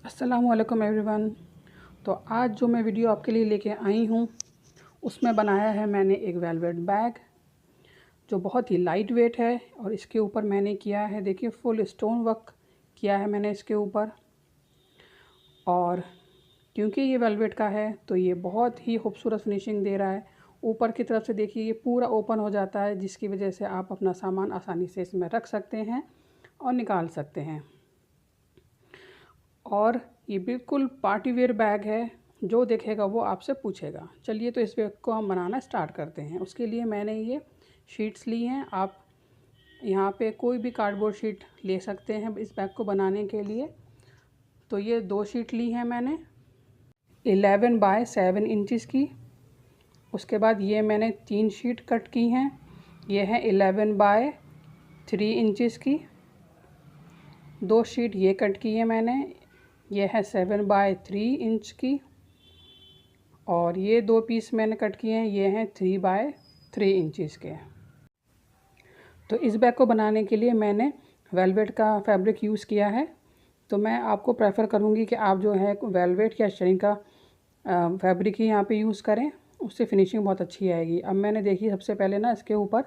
अस्सलामु अलैकुम एवरीवन। तो आज जो मैं वीडियो आपके लिए लेके आई हूँ उसमें बनाया है मैंने एक वेलवेट बैग जो बहुत ही लाइट वेट है। और इसके ऊपर मैंने किया है, देखिए, फुल स्टोन वर्क किया है मैंने इसके ऊपर। और क्योंकि ये वेलवेट का है तो ये बहुत ही खूबसूरत फिनिशिंग दे रहा है। ऊपर की तरफ से देखिए ये पूरा ओपन हो जाता है, जिसकी वजह से आप अपना सामान आसानी से इसमें रख सकते हैं और निकाल सकते हैं। और ये बिल्कुल पार्टी वेयर बैग है, जो देखेगा वो आपसे पूछेगा। चलिए तो इस बैग को हम बनाना स्टार्ट करते हैं। उसके लिए मैंने ये शीट्स ली हैं। आप यहाँ पे कोई भी कार्डबोर्ड शीट ले सकते हैं इस बैग को बनाने के लिए। तो ये 2 शीट ली हैं मैंने 11 बाय 7 इंचज़ की। उसके बाद ये मैंने 3 शीट कट की हैं, ये है 11 बाय 3 इंचज़ की। 2 शीट ये कट की है मैंने, ये है 7 बाय 3 इंच की। और ये 2 पीस मैंने कट किए हैं, ये हैं 3 बाय 3 इंचज़ के। तो इस बैग को बनाने के लिए मैंने वेलवेट का फैब्रिक यूज़ किया है। तो मैं आपको प्रेफर करूँगी कि आप जो है वेलवेट या शेरिंग का फैब्रिक ही यहाँ पे यूज़ करें, उससे फिनिशिंग बहुत अच्छी आएगी। अब मैंने देखिए सबसे पहले ना इसके ऊपर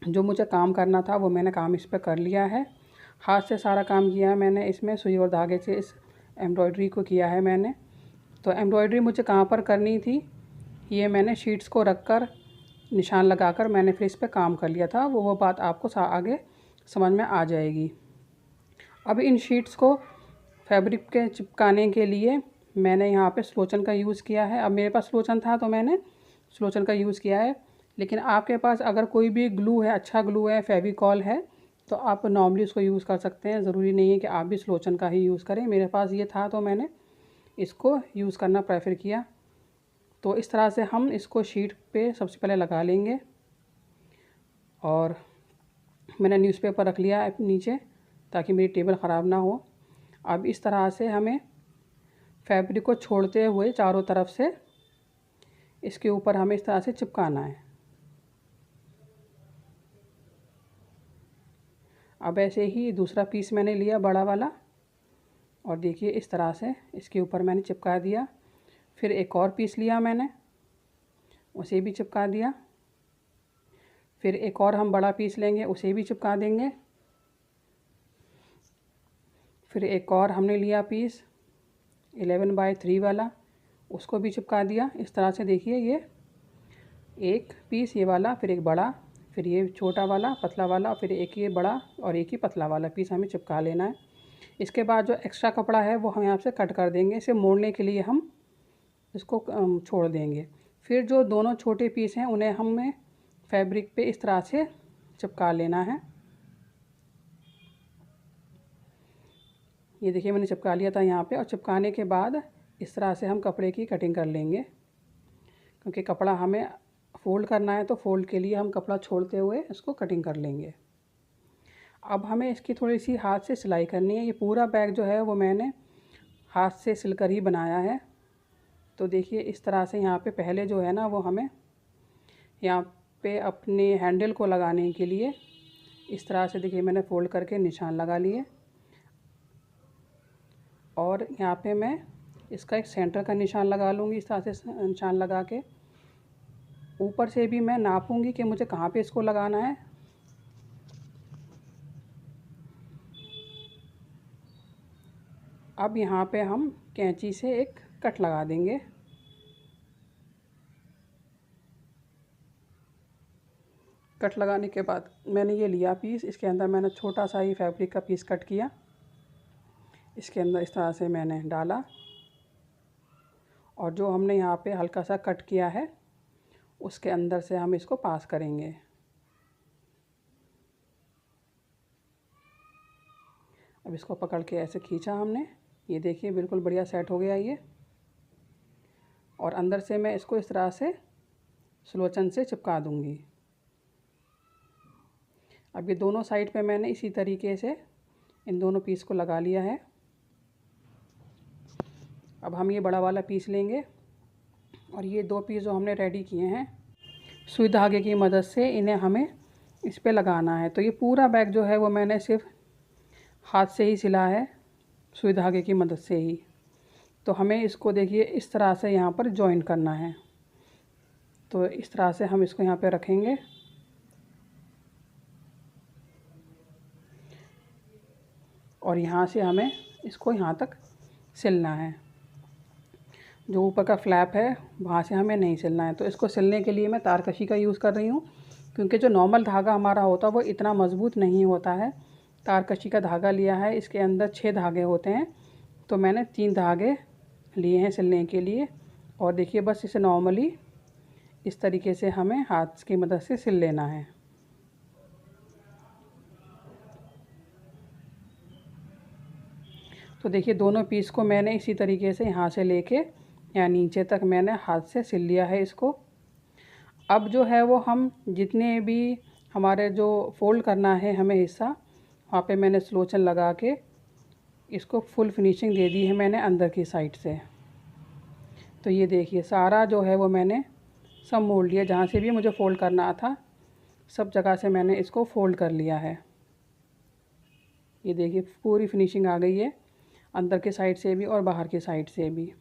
जो मुझे काम करना था वो मैंने काम इस पर कर लिया है। हाथ से सारा काम किया है मैंने, इसमें सुई और धागे से इस एम्ब्रॉयडरी को किया है मैंने। तो एम्ब्रॉयडरी मुझे कहाँ पर करनी थी, ये मैंने शीट्स को रख कर निशान लगाकर मैंने फिर इस पर काम कर लिया था। वो बात आपको आगे समझ में आ जाएगी। अब इन शीट्स को फैब्रिक के चिपकाने के लिए मैंने यहाँ पे स्लोचन का यूज़ किया है। अब मेरे पास स्लोचन था तो मैंने स्लोचन का यूज़ किया है, लेकिन आपके पास अगर कोई भी ग्लू है, अच्छा ग्लू है, फेविकॉल है, तो आप नॉर्मली उसको यूज़ कर सकते हैं। ज़रूरी नहीं है कि आप भी स्लोचन का ही यूज़ करें। मेरे पास ये था तो मैंने इसको यूज़ करना प्रेफर किया। तो इस तरह से हम इसको शीट पे सबसे पहले लगा लेंगे। और मैंने न्यूज़पेपर रख लिया है नीचे ताकि मेरी टेबल ख़राब ना हो। अब इस तरह से हमें फैब्रिक को छोड़ते हुए चारों तरफ से इसके ऊपर हमें इस तरह से चिपकाना है। अब ऐसे ही दूसरा पीस मैंने लिया बड़ा वाला, और देखिए इस तरह से इसके ऊपर मैंने चिपका दिया। फिर एक और पीस लिया मैंने, उसे भी चिपका दिया। फिर एक और हम बड़ा पीस लेंगे, उसे भी चिपका देंगे। फिर एक और हमने लिया पीस 11 बाय 3 वाला, उसको भी चिपका दिया। इस तरह से देखिए ये एक पीस ये वाला, फिर एक बड़ा, फिर ये छोटा वाला पतला वाला, फिर एक ये बड़ा और एक ही पतला वाला पीस हमें चिपका लेना है। इसके बाद जो एक्स्ट्रा कपड़ा है वो हम यहाँ से कट कर देंगे। इसे मोड़ने के लिए हम इसको छोड़ देंगे। फिर जो दोनों छोटे पीस हैं उन्हें हमें फैब्रिक पे इस तरह से चिपका लेना है। ये देखिए मैंने चिपका लिया था यहाँ पे। और चिपकाने के बाद इस तरह से हम कपड़े की कटिंग कर लेंगे, क्योंकि कपड़ा हमें फ़ोल्ड करना है तो फ़ोल्ड के लिए हम कपड़ा छोड़ते हुए इसको कटिंग कर लेंगे। अब हमें इसकी थोड़ी सी हाथ से सिलाई करनी है। ये पूरा बैग जो है वो मैंने हाथ से सिलकर ही बनाया है। तो देखिए इस तरह से यहाँ पे पहले जो है ना वो हमें यहाँ पे अपने हैंडल को लगाने के लिए इस तरह से देखिए मैंने फ़ोल्ड करके निशान लगा लिए। और यहाँ पे मैं इसका एक सेंटर का निशान लगा लूँगी। इस तरह से निशान लगा के ऊपर से भी मैं नापूंगी कि मुझे कहाँ पे इसको लगाना है। अब यहाँ पे हम कैंची से एक कट लगा देंगे। कट लगाने के बाद मैंने ये लिया पीस, इसके अंदर मैंने छोटा सा ही फैब्रिक का पीस कट किया। इसके अंदर इस तरह से मैंने डाला, और जो हमने यहाँ पे हल्का सा कट किया है उसके अंदर से हम इसको पास करेंगे। अब इसको पकड़ के ऐसे खींचा हमने, ये देखिए बिल्कुल बढ़िया सेट हो गया ये। और अंदर से मैं इसको इस तरह से सुलोचन से चिपका दूंगी। अब ये दोनों साइड पे मैंने इसी तरीके से इन दोनों पीस को लगा लिया है। अब हम ये बड़ा वाला पीस लेंगे, और ये 2 पीस जो हमने रेडी किए हैं सुई धागे की मदद से इन्हें हमें इस पे लगाना है। तो ये पूरा बैग जो है वो मैंने सिर्फ हाथ से ही सिला है। सुई धागे की मदद से ही। तो हमें इसको देखिए इस तरह से यहाँ पर जॉइन करना है। तो इस तरह से हम इसको यहाँ पे रखेंगे और यहाँ से हमें इसको यहाँ तक सिलना है। जो ऊपर का फ्लैप है वहाँ से हमें नहीं सिलना है। तो इसको सिलने के लिए मैं तारकशी का यूज़ कर रही हूँ, क्योंकि जो नॉर्मल धागा हमारा होता है वो इतना मज़बूत नहीं होता है। तारकशी का धागा लिया है, इसके अंदर 6 धागे होते हैं, तो मैंने 3 धागे लिए हैं सिलने के लिए। और देखिए बस इसे नॉर्मली इस तरीके से हमें हाथ की मदद से सिल लेना है। तो देखिए दोनों पीस को मैंने इसी तरीके से यहाँ से लेके यहाँ नीचे तक मैंने हाथ से सिल लिया है इसको। अब जो है वो हम जितने भी हमारे जो फ़ोल्ड करना है हमें हिस्सा, वहाँ पे मैंने स्लोचन लगा के इसको फुल फिनिशिंग दे दी है मैंने अंदर की साइड से। तो ये देखिए सारा जो है वो मैंने सब मोड़ लिया, जहाँ से भी मुझे फ़ोल्ड करना था सब जगह से मैंने इसको फ़ोल्ड कर लिया है। ये देखिए पूरी फिनिशिंग आ गई है, अंदर के साइड से भी और बाहर की साइड से भी।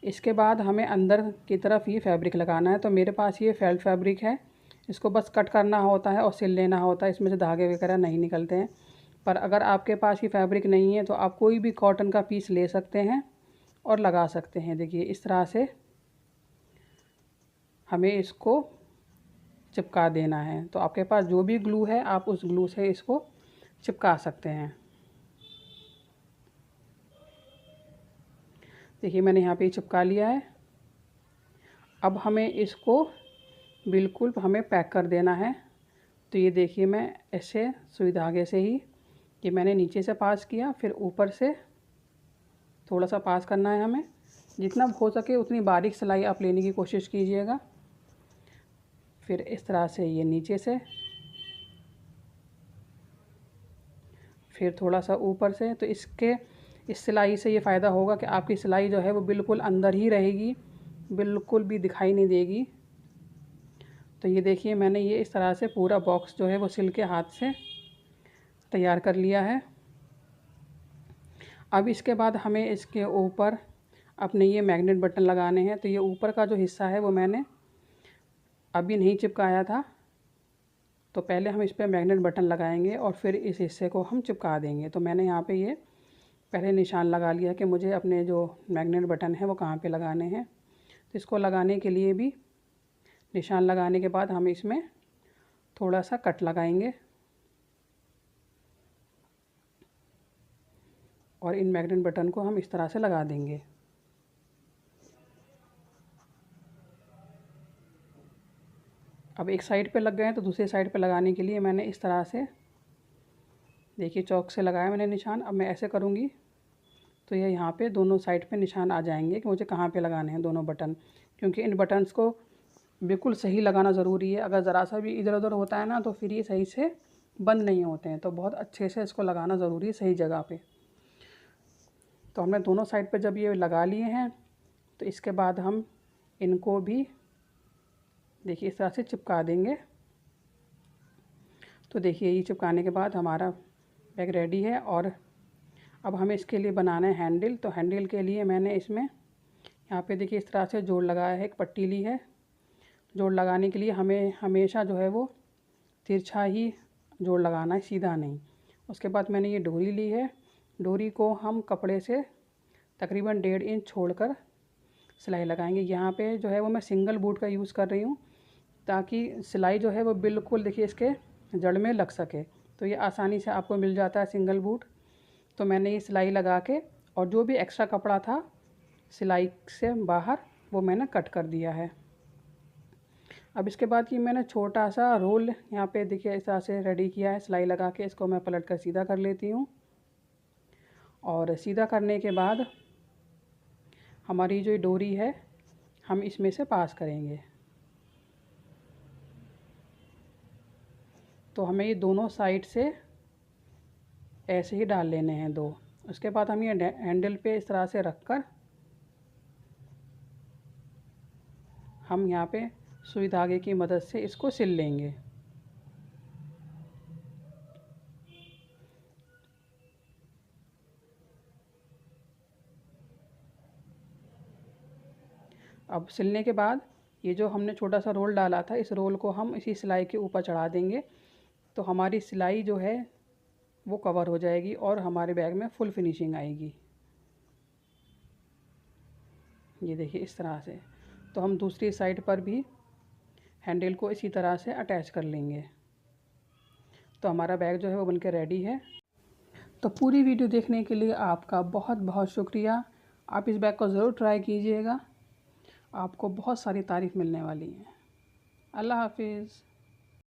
इसके बाद हमें अंदर की तरफ ये फैब्रिक लगाना है। तो मेरे पास ये फेल्ट फैब्रिक है, इसको बस कट करना होता है और सिल लेना होता है, इसमें से धागे वगैरह नहीं निकलते हैं। पर अगर आपके पास ये फैब्रिक नहीं है तो आप कोई भी कॉटन का पीस ले सकते हैं और लगा सकते हैं। देखिए इस तरह से हमें इसको चिपका देना है। तो आपके पास जो भी ग्लू है आप उस ग्लू से इसको चिपका सकते हैं। देखिए मैंने यहाँ पे चिपका लिया है। अब हमें इसको बिल्कुल हमें पैक कर देना है। तो ये देखिए मैं ऐसे सुई धागे से ही ये मैंने नीचे से पास किया, फिर ऊपर से थोड़ा सा पास करना है हमें। जितना हो सके उतनी बारीक सिलाई आप लेने की कोशिश कीजिएगा। फिर इस तरह से ये नीचे से, फिर थोड़ा सा ऊपर से। तो इस सिलाई से ये फ़ायदा होगा कि आपकी सिलाई जो है वो बिल्कुल अंदर ही रहेगी, बिल्कुल भी दिखाई नहीं देगी। तो ये देखिए मैंने ये इस तरह से पूरा बॉक्स जो है वो सिल के हाथ से तैयार कर लिया है। अब इसके बाद हमें इसके ऊपर अपने ये मैग्नेट बटन लगाने हैं। तो ये ऊपर का जो हिस्सा है वो मैंने अभी नहीं चिपकाया था, तो पहले हम इस पर मैग्नेट बटन लगाएंगे और फिर इस हिस्से को हम चिपका देंगे। तो मैंने यहाँ पे ये पहले निशान लगा लिया कि मुझे अपने जो मैग्नेट बटन है वो कहाँ पे लगाने हैं। तो इसको लगाने के लिए भी निशान लगाने के बाद हम इसमें थोड़ा सा कट लगाएंगे और इन मैग्नेट बटन को हम इस तरह से लगा देंगे। अब एक साइड पे लग गए हैं तो दूसरी साइड पे लगाने के लिए मैंने इस तरह से देखिए चौक से लगाया मैंने निशान। अब मैं ऐसे करूँगी तो ये यहाँ पे दोनों साइड पे निशान आ जाएंगे कि मुझे कहाँ पे लगाने हैं दोनों बटन, क्योंकि इन बटन्स को बिल्कुल सही लगाना ज़रूरी है। अगर ज़रा सा भी इधर उधर होता है ना तो फिर ये सही से बंद नहीं होते हैं। तो बहुत अच्छे से इसको लगाना ज़रूरी है सही जगह पे। तो हमने दोनों साइड पे जब ये लगा लिए हैं तो इसके बाद हम इनको भी देखिए इस तरह से चिपका देंगे। तो देखिए ये चिपकाने के बाद हमारा बैग रेडी है। और अब हमें इसके लिए बनाना है हैंडल। तो हैंडल के लिए मैंने इसमें यहाँ पे देखिए इस तरह से जोड़ लगाया है, एक पट्टी ली है। जोड़ लगाने के लिए हमें हमेशा जो है वो तिरछा ही जोड़ लगाना है, सीधा नहीं। उसके बाद मैंने ये डोरी ली है। डोरी को हम कपड़े से तकरीबन 1.5 इंच छोड़कर सिलाई लगाएंगे। यहाँ पे जो है वो मैं सिंगल बूट का यूज़ कर रही हूँ, ताकि सिलाई जो है वो बिल्कुल देखिए इसके जड़ में लग सके। तो ये आसानी से आपको मिल जाता है सिंगल बूट। तो मैंने ये सिलाई लगा के और जो भी एक्स्ट्रा कपड़ा था सिलाई से बाहर वो मैंने कट कर दिया है। अब इसके बाद ये मैंने छोटा सा रोल यहाँ पे देखिए इस तरह से रेडी किया है सिलाई लगा के। इसको मैं पलट कर सीधा कर लेती हूँ और सीधा करने के बाद हमारी जो डोरी है हम इसमें से पास करेंगे। तो हमें ये दोनों साइड से ऐसे ही डाल लेने हैं 2। उसके बाद हम ये हैंडल पे इस तरह से रख कर हम यहाँ पे सुई धागे की मदद से इसको सिल लेंगे। अब सिलने के बाद ये जो हमने छोटा सा रोल डाला था, इस रोल को हम इसी सिलाई के ऊपर चढ़ा देंगे, तो हमारी सिलाई जो है वो कवर हो जाएगी और हमारे बैग में फुल फिनिशिंग आएगी। ये देखिए इस तरह से। तो हम दूसरी साइड पर भी हैंडल को इसी तरह से अटैच कर लेंगे। तो हमारा बैग जो है वो बनके रेडी है। तो पूरी वीडियो देखने के लिए आपका बहुत बहुत शुक्रिया। आप इस बैग को ज़रूर ट्राई कीजिएगा, आपको बहुत सारी तारीफ़ मिलने वाली है। अल्लाह हाफिज़।